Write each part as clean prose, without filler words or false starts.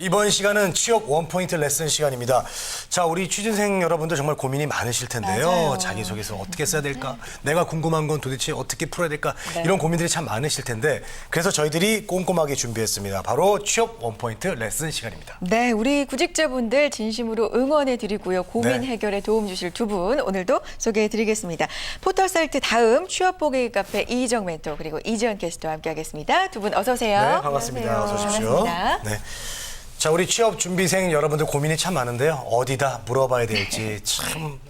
이번 시간은 취업 원포인트 레슨 시간입니다. 자, 우리 취준생 여러분들 정말 고민이 많으실 텐데요. 맞아요. 자기소개서 어떻게 써야 될까? 내가 궁금한 건 도대체 어떻게 풀어야 될까? 네. 이런 고민들이 참 많으실 텐데 그래서 저희들이 꼼꼼하게 준비했습니다. 바로 취업 원포인트 레슨 시간입니다. 네, 우리 구직자분들 진심으로 응원해 드리고요. 고민 네. 해결에 도움 주실 두 분 오늘도 소개해 드리겠습니다. 포털 사이트 다음 취업 보기 카페 이희정 멘토 그리고 이지연 게스트와 함께하겠습니다. 두 분 어서 오세요. 네, 반갑습니다. 어서 오십시오. 반갑습니다. 네. 자, 우리 취업 준비생 여러분들 고민이 참 많은데요. 어디다 물어봐야 될지 참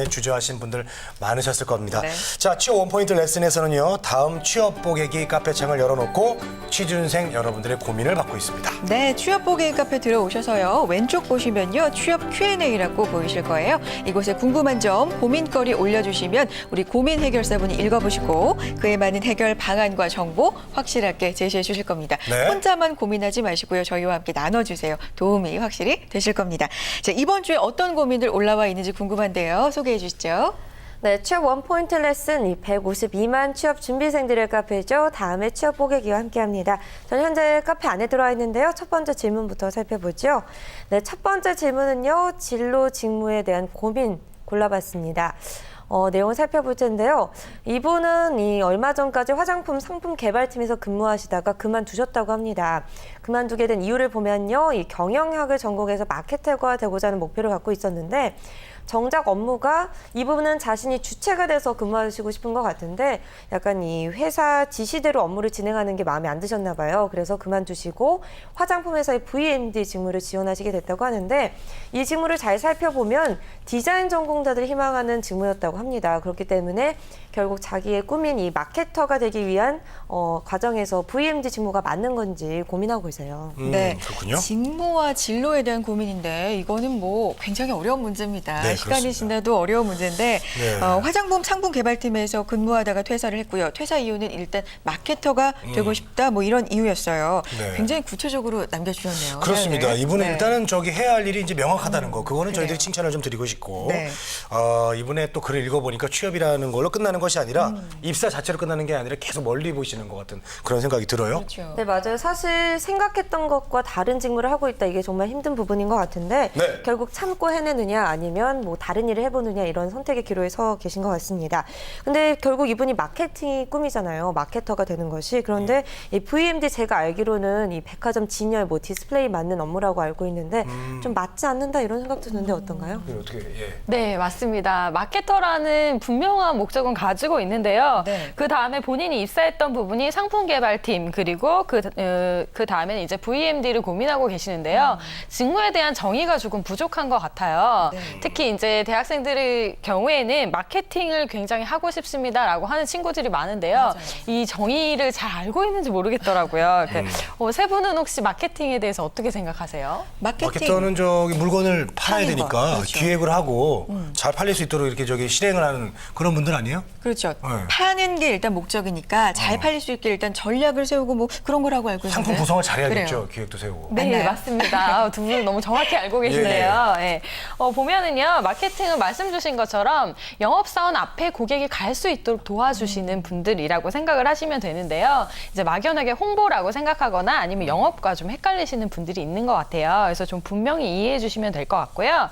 주저하신 분들 많으셨을 겁니다. 네. 자, 취업 원포인트 레슨에서는요. 다음 취업 보객이 카페창을 열어놓고 취준생 여러분들의 고민을 받고 있습니다. 네, 취업 보기 카페 들어오셔서요. 왼쪽 보시면요. 취업 Q&A라고 보이실 거예요. 이곳에 궁금한 점, 고민거리 올려주시면 우리 고민 해결사분이 읽어보시고 그에 맞는 해결 방안과 정보 확실하게 제시해 주실 겁니다. 네. 혼자만 고민하지 마시고요. 저희와 함께 나눠주세요. 도움이 확실히 되실 겁니다. 자, 이번 주에 어떤 고민들 올라와 있는지 궁금한데요. 소개해 주시죠. 네, 취업 원포인트 레슨 이 152만 취업 준비생들의 카페죠. 다음에 취업 보객이와 함께합니다. 저는 현재 카페 안에 들어와 있는데요. 첫 번째 질문부터 살펴보죠. 네, 첫 번째 질문은요. 진로 직무에 대한 고민 골라봤습니다. 내용을 살펴볼 텐데요. 이분은 얼마 전까지 화장품 상품 개발팀에서 근무하시다가 그만두셨다고 합니다. 그만두게 된 이유를 보면요. 이 경영학을 전공해서 마케터가 되고자 하는 목표를 갖고 있었는데 정작 업무가 이 부분은 자신이 주체가 돼서 근무하시고 싶은 것 같은데 약간 이 회사 지시대로 업무를 진행하는 게 마음에 안 드셨나 봐요. 그래서 그만두시고 화장품 회사의 VMD 직무를 지원하시게 됐다고 하는데 이 직무를 잘 살펴보면 디자인 전공자들이 희망하는 직무였다고 합니다. 그렇기 때문에 결국 자기의 꿈인 이 마케터가 되기 위한 과정에서 VMD 직무가 맞는 건지 고민하고 있어요. 네, 그렇군요. 직무와 진로에 대한 고민인데 이거는 뭐 굉장히 어려운 문제입니다. 네, 시간이 그렇습니다. 지나도 어려운 문제인데 네. 화장품 상품 개발팀에서 근무하다가 퇴사를 했고요. 퇴사 이유는 일단 마케터가 되고 싶다 뭐 이런 이유였어요. 네. 굉장히 구체적으로 남겨주셨네요. 그렇습니다. 네. 이분은 네. 일단은 저기 해야 할 일이 이제 명확하다는 거. 그거는 그래요. 저희들이 칭찬을 좀 드리고 싶고. 네. 이분의 또 글을 읽어보니까 취업이라는 걸로 끝나는 것이 아니라 입사 자체로 끝나는 게 아니라 계속 멀리 보시는 것 같은 그런 생각이 들어요. 그렇죠. 네, 맞아요. 사실 생각했던 것과 다른 직무를 하고 있다. 이게 정말 힘든 부분인 것 같은데 네. 결국 참고 해내느냐 아니면 뭐 다른 일을 해보느냐 이런 선택의 기로에 서 계신 것 같습니다. 근데 결국 이분이 마케팅이 꿈이잖아요. 마케터가 되는 것이. 그런데 이 VMD 제가 알기로는 이 백화점 진열, 뭐 디스플레이 맞는 업무라고 알고 있는데 좀 맞지 않는다 이런 생각도 드는데 어떤가요? 어떻게, 예. 네, 맞습니다. 마케터라는 분명한 목적은 가지고 있는데요. 네. 그 다음에 본인이 입사했던 부분이 상품 개발팀 그리고 그 다음에는 이제 VMD를 고민하고 계시는데요. 직무에 대한 정의가 조금 부족한 것 같아요. 네. 특히 이제 대학생들의 경우에는 마케팅을 굉장히 하고 싶습니다라고 하는 친구들이 많은데요. 맞아요. 이 정의를 잘 알고 있는지 모르겠더라고요. 세 분은 혹시 마케팅에 대해서 어떻게 생각하세요? 마케터는 저기 물건을 팔아야 파는 거. 되니까 그렇죠. 기획을 하고 잘 팔릴 수 있도록 이렇게 저기 실행을 하는 그런 분들 아니에요? 그렇죠. 네. 파는 게 일단 목적이니까 잘 팔릴 수 있게 일단 전략을 세우고 뭐 그런 거라고 알고 있는데. 상품 구성을 잘해야겠죠. 그래요. 기획도 세우고. 네, 맞나요? 맞습니다. 두 분 너무 정확히 알고 계시네요. 예. 보면은요, 마케팅은 말씀 주신 것처럼 영업사원 앞에 고객이 갈 수 있도록 도와주시는 분들이라고 생각을 하시면 되는데요. 이제 막연하게 홍보라고 생각하거나 아니면 영업과 좀 헷갈리시는 분들이 있는 것 같아요. 그래서 좀 분명히 이해해 주시면 될 것 같고요.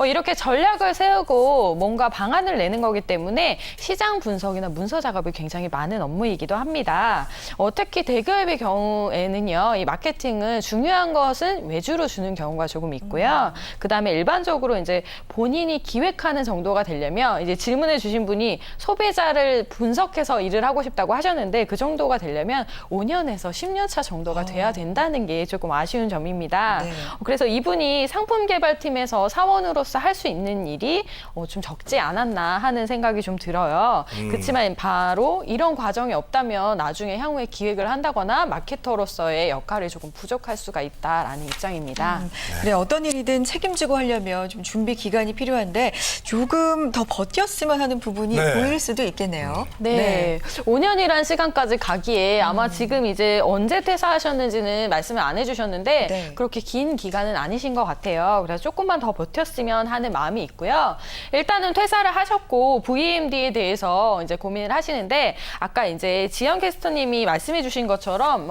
이렇게 전략을 세우고 뭔가 방안을 내는 거기 때문에 시장 분석이나 문서 작업이 굉장히 많은 업무이기도 합니다. 특히 대기업의 경우에는요, 이 마케팅은 중요한 것은 외주로 주는 경우가 조금 있고요. 그다음에 일반적으로 이제 본인이 기획하는 정도가 되려면 이제 질문해 주신 분이 소비자를 분석해서 일을 하고 싶다고 하셨는데 그 정도가 되려면 5년에서 10년 차 정도가 돼야 된다는 게 조금 아쉬운 점입니다. 네. 그래서 이분이 상품 개발팀에서 사원으로서 할 수 있는 일이 좀 적지 않았나 하는 생각이 좀 들어요. 그렇지만 바로 이런 과정이 없다면 나중에 향후에 기획을 한다거나 마케터로서의 역할이 조금 부족할 수가 있다라는 입장입니다. 그래 어떤 일이든 책임지고 하려면 좀 준비 기간이 필요한데 조금 더 버텼으면 하는 부분이 네. 보일 수도 있겠네요. 네. 5년이란 시간까지 가기에 아마 지금 이제 언제 퇴사하셨는지는 말씀을 안 해주셨는데 네. 그렇게 긴 기간은 아니신 것 같아요. 그래서 조금만 더 버텼으면 했으면 하는 마음이 있고요. 일단은 퇴사를 하셨고 VMD에 대해서 이제 고민을 하시는데 아까 이제 지연 캐스터님이 말씀해주신 것처럼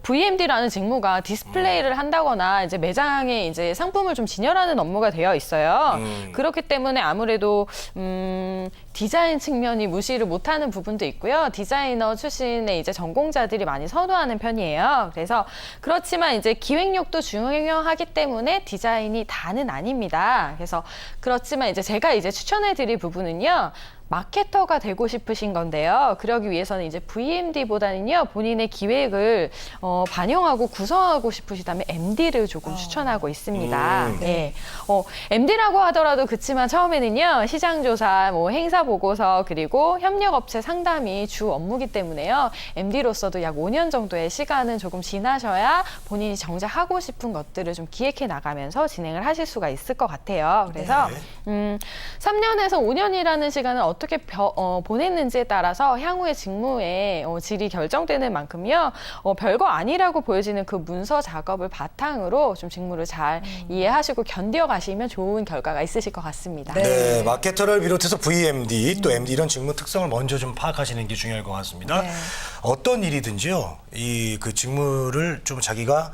VMD라는 직무가 디스플레이를 한다거나 이제 매장에 이제 상품을 좀 진열하는 업무가 되어 있어요. 그렇기 때문에 아무래도 디자인 측면이 무시를 못하는 부분도 있고요. 디자이너 출신의 이제 전공자들이 많이 선호하는 편이에요. 그래서 그렇지만 이제 기획력도 중요하기 때문에 디자인이 다는 아닙니다. 그래서 그렇지만 이제 제가 이제 추천해드릴 부분은요. 마케터가 되고 싶으신 건데요. 그러기 위해서는 이제 VMD보다는요, 본인의 기획을 반영하고 구성하고 싶으시다면 MD를 조금 추천하고 있습니다. 네. MD라고 하더라도 그렇지만 처음에는요, 시장조사, 뭐 행사 보고서, 그리고 협력업체 상담이 주 업무기 때문에요. MD로서도 약 5년 정도의 시간은 조금 지나셔야 본인이 정작 하고 싶은 것들을 좀 기획해 나가면서 진행을 하실 수가 있을 것 같아요. 그래서 3년에서 5년이라는 시간은 어떻게 보냈는지에 따라서 향후의 직무의 질이 결정되는 만큼요. 별거 아니라고 보여지는 그 문서 작업을 바탕으로 좀 직무를 잘 이해하시고 견뎌가시면 좋은 결과가 있으실 것 같습니다. 네, 마케터를 비롯해서 VMD 또 MD 이런 직무 특성을 먼저 좀 파악하시는 게 중요할 것 같습니다. 네. 어떤 일이든지요, 이 그 직무를 좀 자기가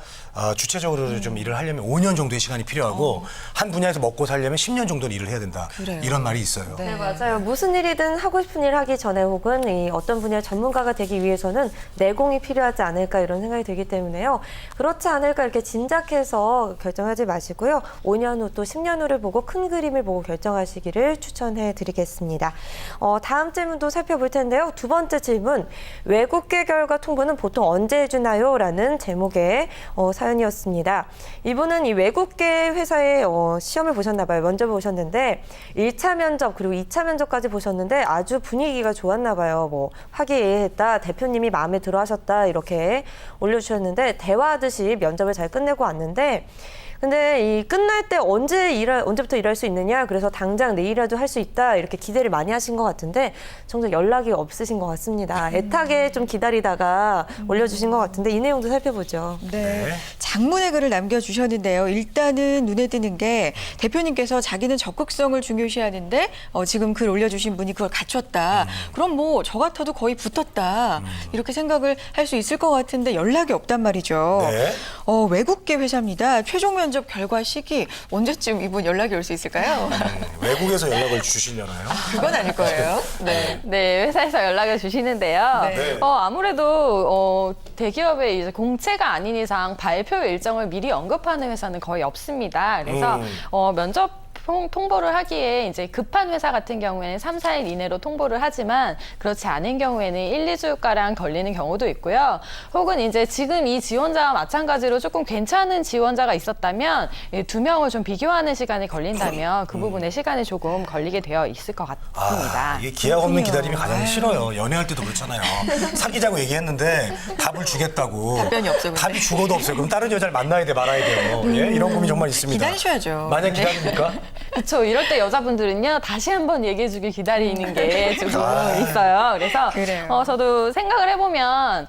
주체적으로 좀 일을 하려면 5년 정도의 시간이 필요하고 한 분야에서 먹고 살려면 10년 정도는 일을 해야 된다. 그래요. 이런 말이 있어요. 네, 맞아요. 무슨 일이든 하고 싶은 일 하기 전에 혹은 이 어떤 분야의 전문가가 되기 위해서는 내공이 필요하지 않을까 이런 생각이 들기 때문에요. 그렇지 않을까 이렇게 짐작해서 결정하지 마시고요. 5년 후 또 10년 후를 보고 큰 그림을 보고 결정하시기를 추천해 드리겠습니다. 다음 질문도 살펴볼 텐데요. 두 번째 질문. 외국계 결과 통보는 보통 언제 해주나요? 라는 제목의 사연이었습니다. 이분은 이 외국계 회사에 시험을 보셨나 봐요. 면접을 보셨는데 1차 면접 그리고 2차 면접까지 보셨는데 아주 분위기가 좋았나 봐요. 뭐 화기애애했다. 대표님이 마음에 들어 하셨다. 이렇게 올려주셨는데 대화하듯이 면접을 잘 끝내고 왔는데 근데 이 끝날 때 언제부터 일할 수 있느냐? 그래서 당장 내일이라도 할 수 있다. 이렇게 기대를 많이 하신 것 같은데 정작 연락이 없으신 것 같습니다. 애타게 좀 기다리다가 올려주신 것 같은데 이 내용도 살펴보죠. 네. 장문의 글을 남겨주셨는데요. 일단은 눈에 띄는 게 대표님께서 자기는 적극성을 중요시하는데 지금 글 올려주신 분이 그걸 갖췄다. 그럼 뭐 저 같아도 거의 붙었다. 이렇게 생각을 할 수 있을 것 같은데 연락이 없단 말이죠. 네. 외국계 회사입니다. 최종 면접 결과 시기 언제쯤 이분 연락이 올 수 있을까요? 외국에서 연락을 주시려나요? 그건 아닐 거예요. 네. 네, 회사에서 연락을 주시는데요. 네. 아무래도 대기업의 이제 공채가 아닌 이상 발표 일정을 미리 언급하는 회사는 거의 없습니다. 그래서 면접 통보를 하기에 이제 급한 회사 같은 경우에는 3, 4일 이내로 통보를 하지만 그렇지 않은 경우에는 1, 2주가량 걸리는 경우도 있고요. 혹은 이제 지금 이 지원자와 마찬가지로 조금 괜찮은 지원자가 있었다면 2명을 좀 비교하는 시간이 걸린다면 그 부분에 시간이 조금 걸리게 되어 있을 것 같습니다. 이게 기약 없는 기다림이 가장 싫어요. 연애할 때도 그렇잖아요. 사귀자고 얘기했는데 답을 주겠다고. 답변이 없어요, 근데. 답이 죽어도 없어요. 그럼 다른 여자를 만나야 돼, 말아야 돼요. 예? 이런 고민이 정말 있습니다. 기다리셔야죠. 만약 기다립니까? 그렇죠. 이럴 때 여자분들은요. 다시 한번 얘기해주길 기다리는 게 조금 있어요. 그래서 그래요. 저도 생각을 해보면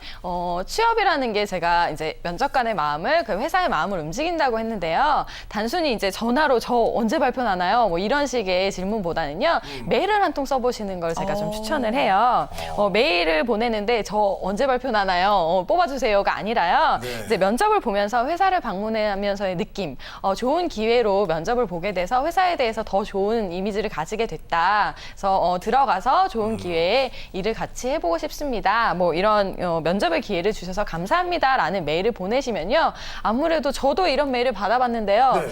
취업이라는 게 제가 이제 면접관의 마음을 그 회사의 마음을 움직인다고 했는데요. 단순히 이제 전화로 저 언제 발표 나나요? 뭐 이런 식의 질문보다는요. 메일을 한 통 써보시는 걸 제가 좀 추천을 해요. 메일을 보내는데 저 언제 발표 나나요? 뽑아주세요가 아니라요. 네. 이제 면접을 보면서 회사를 방문하면서의 느낌, 좋은 기회로 면접을 보게 돼서 회사에 대해서 더 좋은 이미지를 가지게 됐다. 그래서 들어가서 좋은 기회에 일을 같이 해보고 싶습니다. 뭐 이런 면접의 기회를 주셔서 감사합니다라는 메일을 보내시면요. 아무래도 저도 이런 메일을 받아봤는데요. 네.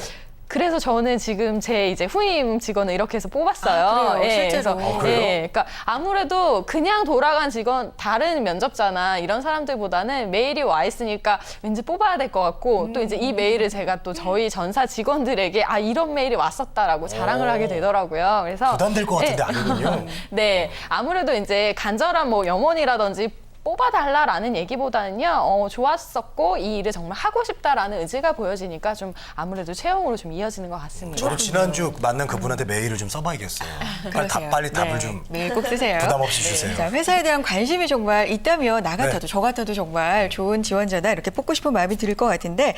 그래서 저는 지금 제 이제 후임 직원을 이렇게 해서 뽑았어요. 아, 그래요? 실제로? 그래서, 그래요? 그러니까 아무래도 그냥 돌아간 직원, 다른 면접자나 이런 사람들보다는 메일이 와 있으니까 왠지 뽑아야 될 것 같고 또 이제 이 메일을 제가 또 저희 전사 직원들에게 이런 메일이 왔었다라고 자랑을 하게 되더라고요. 그래서 부담될 것 같은데 아니군요. 네, 아무래도 이제 간절한 뭐 염원이라든지 뽑아달라라는 얘기보다는요, 좋았었고 이 일을 정말 하고 싶다라는 의지가 보여지니까 좀 아무래도 채용으로 좀 이어지는 것 같습니다. 저는 지난주 만난 그분한테 메일을 좀 써봐야겠어요. 그러세요. 빨리 답을 네, 좀 매일 꼭 쓰세요. 부담 없이 주세요. 자, 회사에 대한 관심이 정말 있다면 나 같아도 네. 저 같아도 정말 좋은 지원자다 이렇게 뽑고 싶은 마음이 들 것 같은데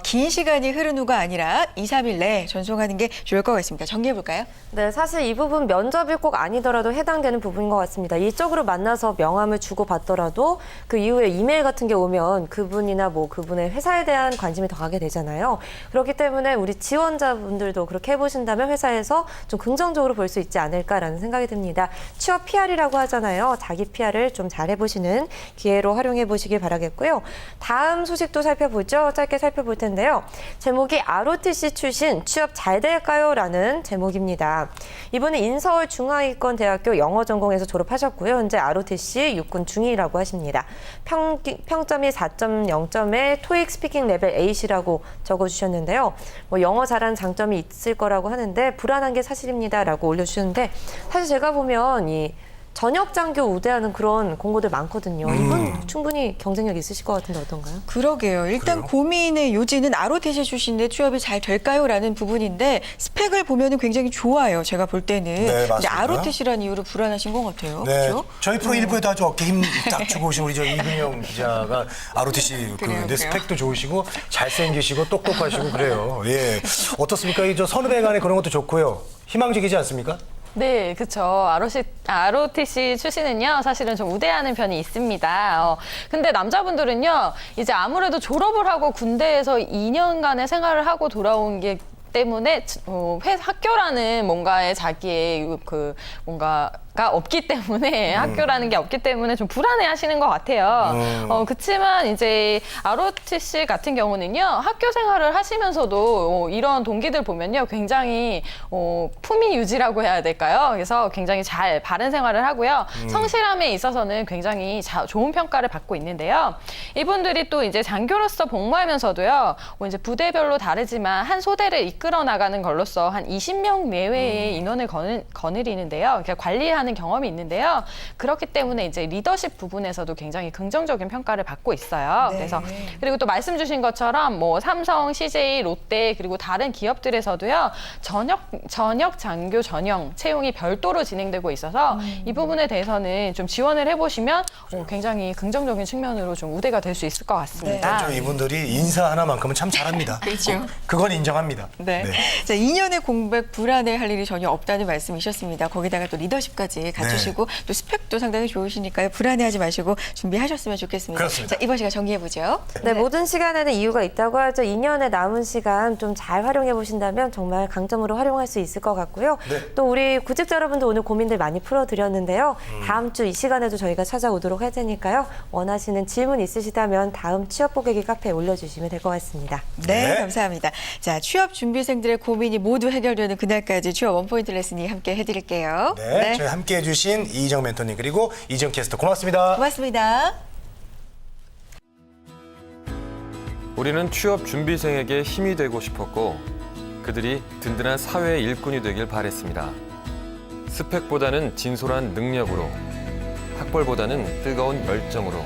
긴 시간이 흐른 후가 아니라 2, 3일 내에 전송하는 게 좋을 것 같습니다. 정리해 볼까요? 네, 사실 이 부분 면접이 꼭 아니더라도 해당되는 부분인 것 같습니다. 일적으로 만나서 명함을 주고 받더라도 그 이후에 이메일 같은 게 오면 그분이나 뭐 그분의 회사에 대한 관심이 더 가게 되잖아요. 그렇기 때문에 우리 지원자분들도 그렇게 해보신다면 회사에서 좀 긍정적으로 볼 수 있지 않을까라는 생각이 듭니다. 취업 PR이라고 하잖아요. 자기 PR을 좀 잘 해보시는 기회로 활용해 보시길 바라겠고요. 다음 소식도 살펴보죠. 짧게 살펴볼 텐데요. 제목이 ROTC 출신 취업 잘 될까요? 라는 제목입니다. 이분은 인서울 중앙이권대학교 영어 전공에서 졸업하셨고요. 현재 ROTC 육군 중이라고 하십니다. 평점이 4.0점에 토익 스피킹 레벨 A시라고 적어주셨는데요. 뭐 영어 잘하는 장점이 있을 거라고 하는데 불안한 게 사실입니다라고 올려주셨는데 사실 제가 보면 이 전역 장교 우대하는 그런 공고들 많거든요. 이분 충분히 경쟁력 있으실 것 같은데 어떤가요? 그러게요. 일단 그래요? 고민의 요지는 ROTC 출신의 취업이 잘 될까요? 라는 부분인데 스펙을 보면 굉장히 좋아요. 제가 볼 때는. 네, 근데 맞습니다. ROTC라는 이유로 불안하신 것 같아요. 네, 그렇죠? 저희 프로 1부에도 아주 어깨 힘 딱 주고 오신 우리 저 이근영 기자가 ROTC 그래요, 근데 그래요. 스펙도 좋으시고 잘생기시고 똑똑하시고 그래요. 예, 어떻습니까? 이 저 선후배 간에 그런 것도 좋고요. 희망적이지 않습니까? 네, 그렇죠. ROTC 출신은요, 사실은 좀 우대하는 편이 있습니다. 근데 남자분들은요, 이제 아무래도 졸업을 하고 군대에서 2년간의 생활을 하고 돌아온 게 때문에 학교라는 뭔가의 자기의 그 뭔가가 없기 때문에 학교라는 게 없기 때문에 좀 불안해하시는 것 같아요. 그렇지만 이제 ROTC 같은 경우는요 학교 생활을 하시면서도 이런 동기들 보면요 굉장히 품위 유지라고 해야 될까요? 그래서 굉장히 잘 바른 생활을 하고요 성실함에 있어서는 굉장히 좋은 평가를 받고 있는데요. 이분들이 또 이제 장교로서 복무하면서도요 이제 부대별로 다르지만 한 소대를 이끌어 나가는 걸로써 한 20명 내외의 인원을 거느리는데요. 그러니까 관리하는 경험이 있는데요. 그렇기 때문에 이제 리더십 부분에서도 굉장히 긍정적인 평가를 받고 있어요. 네. 그래서 그리고 또 말씀 주신 것처럼 뭐 삼성, CJ, 롯데 그리고 다른 기업들에서도요. 전역 장교 전형 채용이 별도로 진행되고 있어서 이 부분에 대해서는 좀 지원을 해보시면 굉장히 긍정적인 측면으로 좀 우대가 될 수 있을 것 같습니다. 저 이분들이 인사 하나만큼은 참 잘합니다. 그렇죠. 그건 인정합니다. 네. 자, 2년의 공백 불안해할 일이 전혀 없다는 말씀이셨습니다. 거기다가 또 리더십까지 갖추시고 또 스펙도 상당히 좋으시니까요. 불안해하지 마시고 준비하셨으면 좋겠습니다. 그렇습니다. 자, 이번 시간 정리해 보죠. 네, 모든 시간에는 이유가 있다고 하죠. 2년의 남은 시간 좀 잘 활용해 보신다면 정말 강점으로 활용할 수 있을 것 같고요. 네. 또 우리 구직자 여러분도 오늘 고민들 많이 풀어드렸는데요. 다음 주 이 시간에도 저희가 찾아오도록 할 테니까요. 원하시는 질문 있으시다면 다음 취업 보객이 카페에 올려주시면 될 것 같습니다. 네, 네. 감사합니다. 자, 취업 준비생들의 고민이 모두 해결되는 그날까지 취업 원포인트 레슨이 함께 해드릴게요. 네, 저희 함께 해주신 이희정 멘토님 그리고 이정 캐스터 고맙습니다. 고맙습니다. 우리는 취업 준비생에게 힘이 되고 싶었고 그들이 든든한 사회의 일꾼이 되길 바랬습니다. 스펙보다는 진솔한 능력으로, 학벌보다는 뜨거운 열정으로,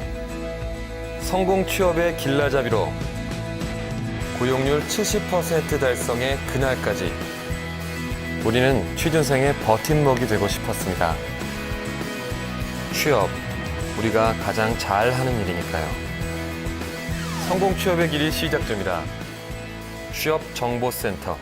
성공 취업의 길라잡이로, 고용률 70% 달성의 그날까지 우리는 취준생의 버팀목이 되고 싶었습니다. 취업, 우리가 가장 잘하는 일이니까요. 성공 취업의 길이 시작됩니다. 취업정보센터